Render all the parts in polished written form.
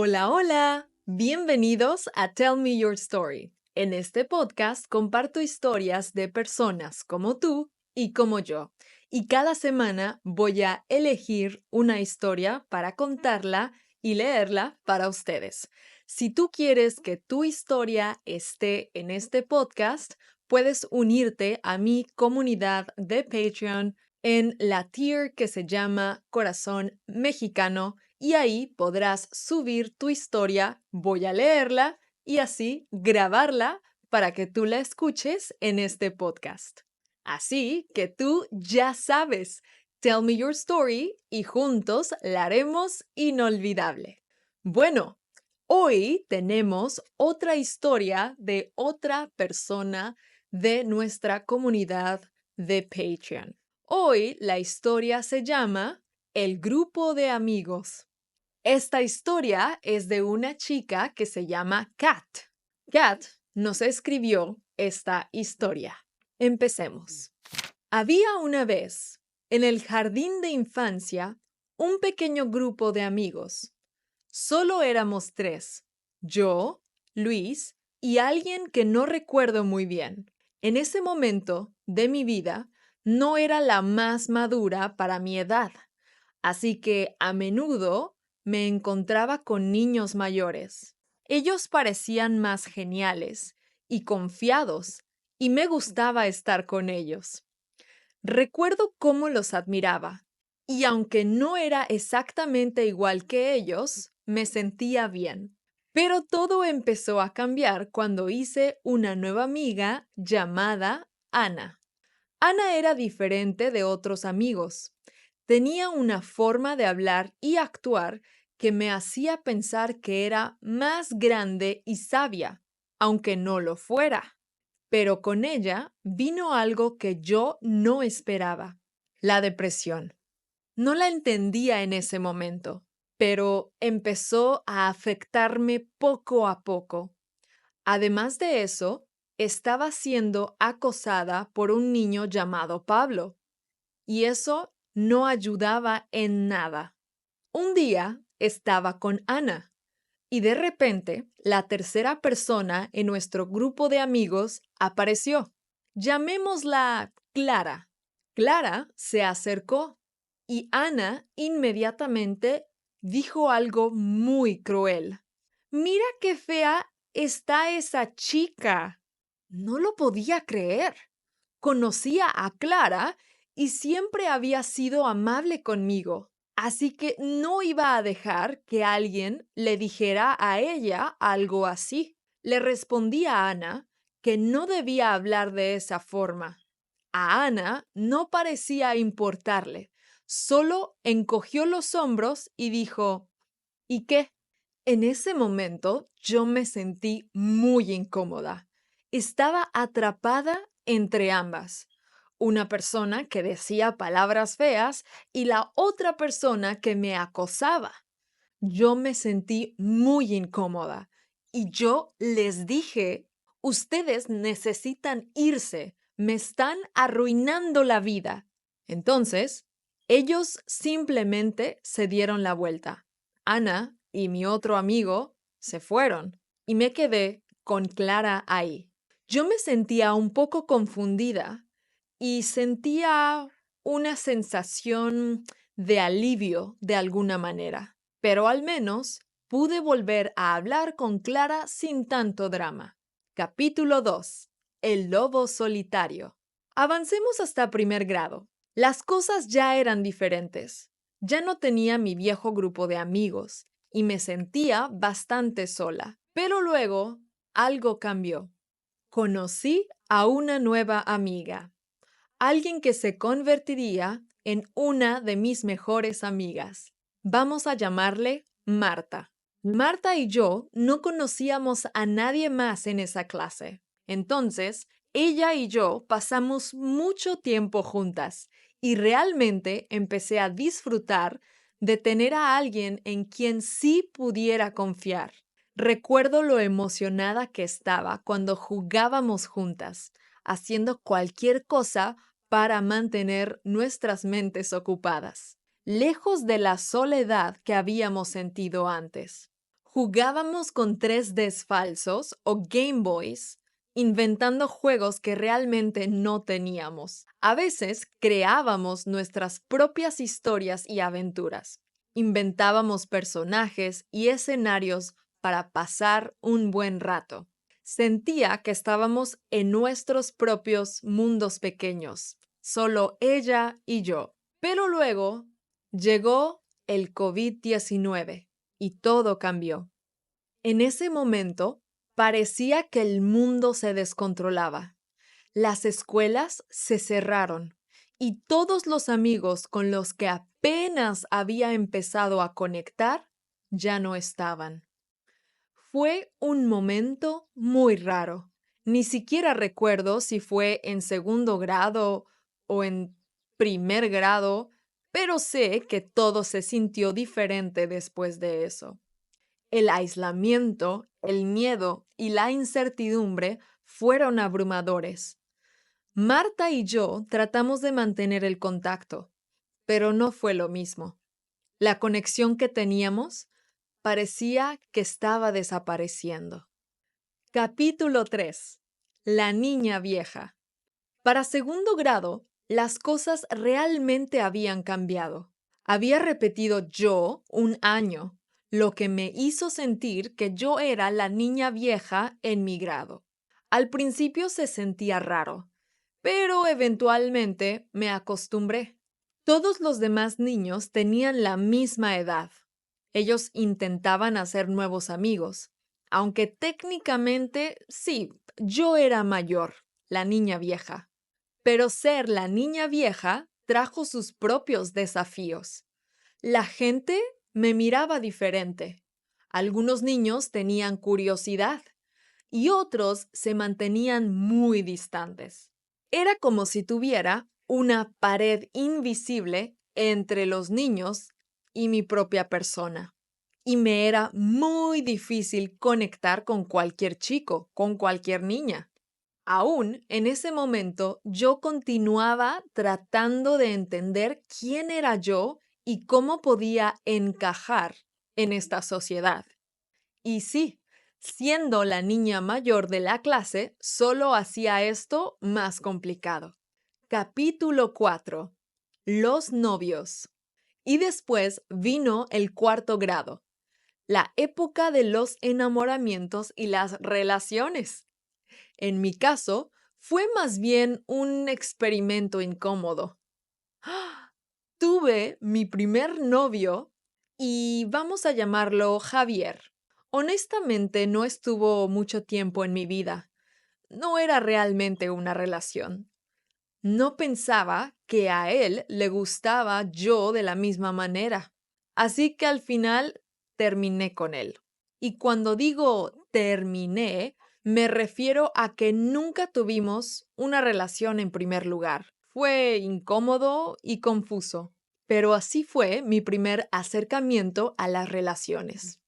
Hola, hola. Bienvenidos a Tell Me Your Story. En este podcast comparto historias de personas como tú y como yo. Y cada semana voy a elegir una historia para contarla y leerla para ustedes. Si tú quieres que tu historia esté en este podcast, puedes unirte a mi comunidad de Patreon en la tier que se llama Corazón Mexicano y ahí podrás subir tu historia, voy a leerla y así grabarla para que tú la escuches en este podcast. Así que tú ya sabes, tell me your story y juntos la haremos inolvidable. Bueno, hoy tenemos otra historia de otra persona de nuestra comunidad de Patreon. Hoy la historia se llama El grupo de amigos. Esta historia es de una chica que se llama Kat. Kat nos escribió esta historia. Empecemos. Había una vez, en el jardín de infancia, un pequeño grupo de amigos. Solo éramos 3, yo, Luis y alguien que no recuerdo muy bien. En ese momento de mi vida, no era la más madura para mi edad, así que a menudo me encontraba con niños mayores. Ellos parecían más geniales y confiados, y me gustaba estar con ellos. Recuerdo cómo los admiraba, y aunque no era exactamente igual que ellos, me sentía bien. Pero todo empezó a cambiar cuando hice una nueva amiga llamada Ana. Ana era diferente de otros amigos. Tenía una forma de hablar y actuar que me hacía pensar que era más grande y sabia, aunque no lo fuera. Pero con ella vino algo que yo no esperaba, la depresión. No la entendía en ese momento, pero empezó a afectarme poco a poco. Además de eso, estaba siendo acosada por un niño llamado Pablo, y eso no ayudaba en nada. Un día estaba con Ana, y de repente la tercera persona en nuestro grupo de amigos apareció. Llamémosla Clara. Clara se acercó y Ana inmediatamente dijo algo muy cruel. Mira qué fea está esa chica. No lo podía creer. Conocía a Clara y siempre había sido amable conmigo, así que no iba a dejar que alguien le dijera a ella algo así. Le respondí a Ana que no debía hablar de esa forma. A Ana no parecía importarle, solo encogió los hombros y dijo, ¿y qué? En ese momento yo me sentí muy incómoda. Estaba atrapada entre ambas. Una persona que decía palabras feas y la otra persona que me acosaba. Yo me sentí muy incómoda y yo les dije, ustedes necesitan irse, me están arruinando la vida. Entonces, ellos simplemente se dieron la vuelta. Ana y mi otro amigo se fueron y me quedé con Clara ahí. Yo me sentía un poco confundida y sentía una sensación de alivio de alguna manera, pero al menos pude volver a hablar con Clara sin tanto drama. Capítulo 2. El lobo solitario. Avancemos hasta primer grado. Las cosas ya eran diferentes. Ya no tenía mi viejo grupo de amigos y me sentía bastante sola. Pero luego algo cambió. Conocí a una nueva amiga, alguien que se convertiría en una de mis mejores amigas. Vamos a llamarle Marta. Marta y yo no conocíamos a nadie más en esa clase. Entonces, ella y yo pasamos mucho tiempo juntas y realmente empecé a disfrutar de tener a alguien en quien sí pudiera confiar. Recuerdo lo emocionada que estaba cuando jugábamos juntas, haciendo cualquier cosa para mantener nuestras mentes ocupadas, lejos de la soledad que habíamos sentido antes. Jugábamos con 3Ds falsos o Game Boys, inventando juegos que realmente no teníamos. A veces creábamos nuestras propias historias y aventuras. Inventábamos personajes y escenarios para pasar un buen rato. Sentía que estábamos en nuestros propios mundos pequeños, solo ella y yo. Pero luego llegó el COVID-19 y todo cambió. En ese momento, parecía que el mundo se descontrolaba. Las escuelas se cerraron y todos los amigos con los que apenas había empezado a conectar ya no estaban. Fue un momento muy raro. Ni siquiera recuerdo si fue en segundo grado o en primer grado, pero sé que todo se sintió diferente después de eso. El aislamiento, el miedo y la incertidumbre fueron abrumadores. Marta y yo tratamos de mantener el contacto, pero no fue lo mismo. La conexión que teníamos parecía que estaba desapareciendo. Capítulo 3. La niña vieja. Para segundo grado, las cosas realmente habían cambiado. Había repetido yo un año, lo que me hizo sentir que yo era la niña vieja en mi grado. Al principio se sentía raro, pero eventualmente me acostumbré. Todos los demás niños tenían la misma edad. Ellos intentaban hacer nuevos amigos, aunque técnicamente sí, yo era mayor, la niña vieja. Pero ser la niña vieja trajo sus propios desafíos. La gente me miraba diferente. Algunos niños tenían curiosidad y otros se mantenían muy distantes. Era como si tuviera una pared invisible entre los niños y mi propia persona. Y me era muy difícil conectar con cualquier chico, con cualquier niña. Aún en ese momento yo continuaba tratando de entender quién era yo y cómo podía encajar en esta sociedad. Y sí, siendo la niña mayor de la clase, solo hacía esto más complicado. Capítulo 4. Los novios. Y después vino el cuarto grado, la época de los enamoramientos y las relaciones. En mi caso, fue más bien un experimento incómodo. ¡Ah! Tuve mi primer novio y vamos a llamarlo Javier. Honestamente, no estuvo mucho tiempo en mi vida. No era realmente una relación. No pensaba que a él le gustaba yo de la misma manera. Así que al final terminé con él. Y cuando digo terminé, me refiero a que nunca tuvimos una relación en primer lugar. Fue incómodo y confuso, pero así fue mi primer acercamiento a las relaciones.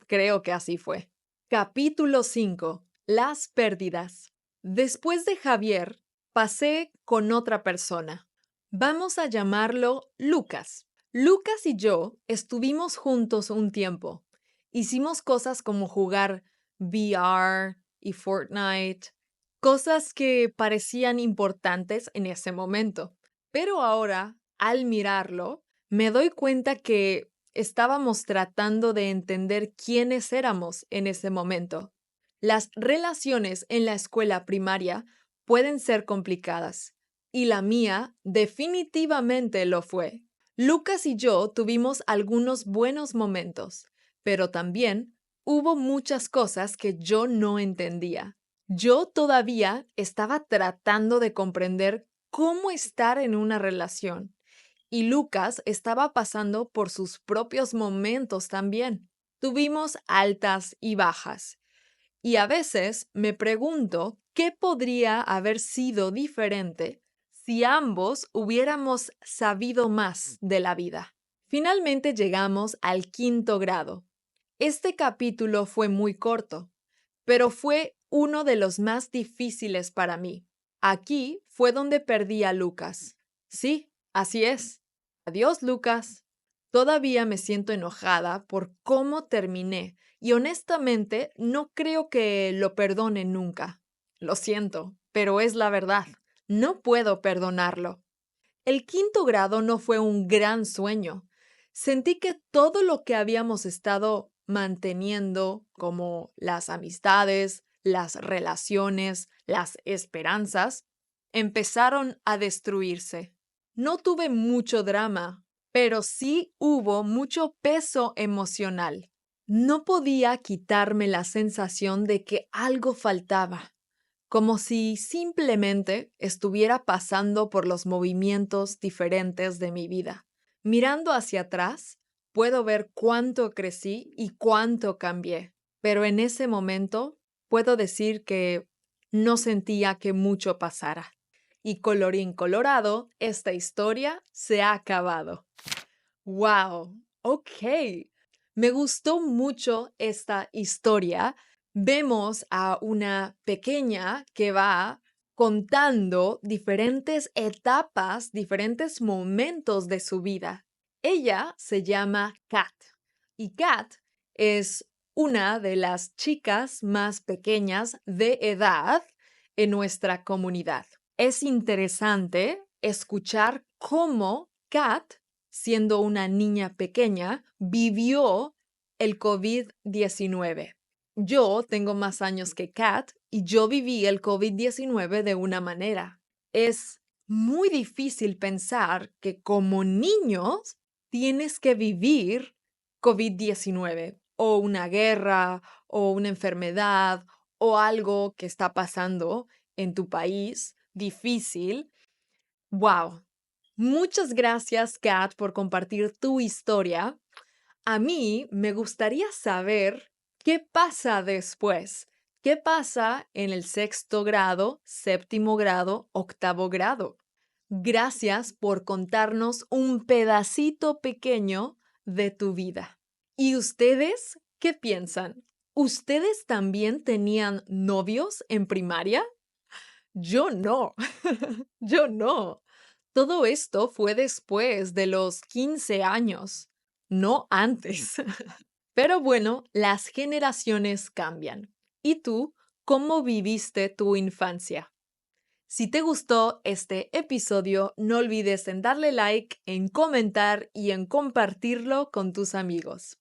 Creo que así fue. Capítulo 5. Las pérdidas. Después de Javier, pasé con otra persona. Vamos a llamarlo Lucas. Lucas y yo estuvimos juntos un tiempo. Hicimos cosas como jugar VR y Fortnite, cosas que parecían importantes en ese momento. Pero ahora, al mirarlo, me doy cuenta que estábamos tratando de entender quiénes éramos en ese momento. Las relaciones en la escuela primaria pueden ser complicadas, y la mía definitivamente lo fue. Lucas y yo tuvimos algunos buenos momentos, pero también hubo muchas cosas que yo no entendía. Yo todavía estaba tratando de comprender cómo estar en una relación, y Lucas estaba pasando por sus propios momentos también. Tuvimos altas y bajas. Y a veces me pregunto qué podría haber sido diferente si ambos hubiéramos sabido más de la vida. Finalmente llegamos al quinto grado. Este capítulo fue muy corto, pero fue uno de los más difíciles para mí. Aquí fue donde perdí a Lucas. Sí, así es. Adiós, Lucas. Todavía me siento enojada por cómo terminé y honestamente no creo que lo perdone nunca. Lo siento, pero es la verdad. No puedo perdonarlo. El quinto grado no fue un gran sueño. Sentí que todo lo que habíamos estado manteniendo, como las amistades, las relaciones, las esperanzas, empezaron a destruirse. No tuve mucho drama, pero sí hubo mucho peso emocional. No podía quitarme la sensación de que algo faltaba, como si simplemente estuviera pasando por los movimientos diferentes de mi vida. Mirando hacia atrás, puedo ver cuánto crecí y cuánto cambié, pero en ese momento puedo decir que no sentía que mucho pasara. Y colorín colorado, esta historia se ha acabado. ¡Wow! Ok. Me gustó mucho esta historia. Vemos a una pequeña que va contando diferentes etapas, diferentes momentos de su vida. Ella se llama Kat y Kat es una de las chicas más pequeñas de edad en nuestra comunidad. Es interesante escuchar cómo Kat, siendo una niña pequeña, vivió el COVID-19. Yo tengo más años que Kat y yo viví el COVID-19 de una manera. Es muy difícil pensar que como niños tienes que vivir COVID-19 o una guerra o una enfermedad o algo que está pasando en tu país difícil. ¡Wow! Muchas gracias, Kat, por compartir tu historia. A mí me gustaría saber qué pasa después. ¿Qué pasa en el sexto grado, séptimo grado, octavo grado? Gracias por contarnos un pedacito pequeño de tu vida. ¿Y ustedes qué piensan? ¿Ustedes también tenían novios en primaria? Yo no, yo no. Todo esto fue después de los 15 años, no antes. Pero bueno, las generaciones cambian. ¿Y tú, cómo viviste tu infancia? Si te gustó este episodio, no olvides en darle like, en comentar y en compartirlo con tus amigos.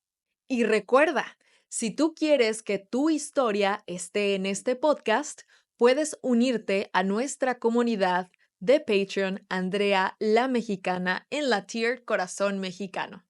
Y recuerda, si tú quieres que tu historia esté en este podcast, puedes unirte a nuestra comunidad de Patreon Andrea la Mexicana en la tier Corazón Mexicano.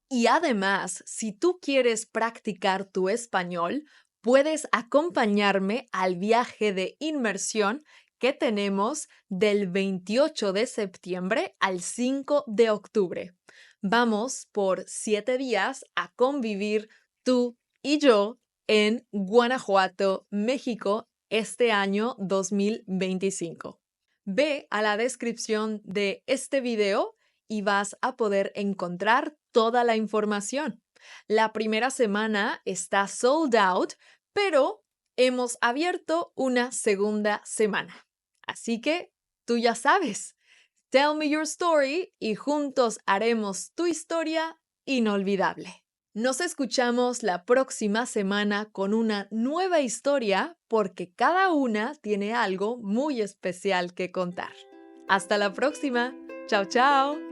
Y además, si tú quieres practicar tu español, puedes acompañarme al viaje de inmersión que tenemos del 28 de septiembre al 5 de octubre. Vamos por 7 días a convivir tú y yo en Guanajuato, México, este año 2025. Ve a la descripción de este video y vas a poder encontrar toda la información. La primera semana está sold out, pero hemos abierto una segunda semana. Así que tú ya sabes, tell me your story y juntos haremos tu historia inolvidable. Nos escuchamos la próxima semana con una nueva historia porque cada una tiene algo muy especial que contar. Hasta la próxima. Chao, chao.